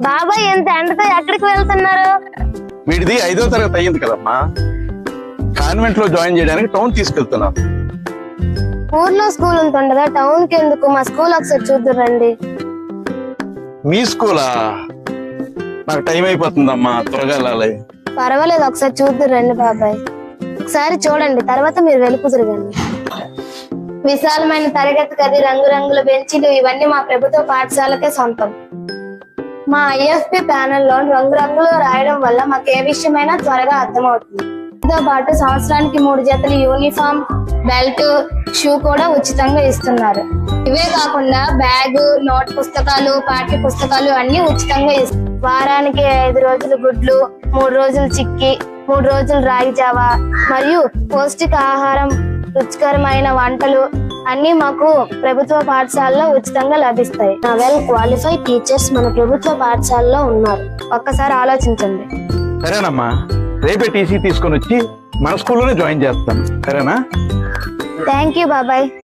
బాబాయ్ ఎంత ఎండతో ఎక్కడికి వెళ్తున్నారు? వీడిది 5వ తరగతి అయ్యింది కదమ్మా, కాన్వెంట్ లో జాయిన్ చేయడానికి టౌన్ తీసుకెళ్తున్నాం. ఊర్లో స్కూల్ ఉంటుండగా టౌన్ కి ఎందుకు? మా స్కూల్ ఒకసారి చూద్దురండి. మీ స్కూలా? నాకు టైం అయిపోతుందమ్మా, త్వరగా వెళ్ళాలి. పర్వాలేదు, ఒకసారి చూద్దురండి బాబాయ్. ఒకసారి చూడండి, తర్వాత మీరు వెళ్ళిపోతురుగండి. విశాలమైన తరగతి గది, రంగురంగుల బెంచీలు ఇవన్నీ మా ప్రభుత్వ పాఠశాలకే సొంతం. మా ఐఎఫ్పి ప్యానెల్ లో రంగురంగులు రాయడం వల్ల మాకు ఏ విషయమైనా త్వరగా అర్థమవుతుంది. దీంతో పాటు సంవత్సరానికి 3 జతలు యూనిఫామ్, బెల్ట్, షూ కూడా ఉచితంగా ఇస్తున్నారు. ఇవే కాకుండా బ్యాగ్, నోట్ పుస్తకాలు, పాఠ్య పుస్తకాలు అన్ని ఉచితంగా ఇస్తారు. వారానికి 5 రోజులు గుడ్లు, 3 రోజులు చిక్కి, 3 రోజులు రాగి జావా మరియు పౌష్టిక ఆహారం, రుచికరమైన వంటలు అన్ని మాకు ప్రభుత్వ పాఠశాలలో ఉచితంగా లభిస్తాయి. వెల్ క్వాలిఫైడ్ టీచర్స్ మన ప్రభుత్వ పాఠశాలలో ఉన్నారు. ఒక్కసారి ఆలోచించండి. సరేనమ్మా, రేపే టీసీ తీసుకొని వచ్చి మన స్కూల్లోనే జాయిన్ చేస్తాను. సరేనా? థ్యాంక్ యూ బాబాయ్.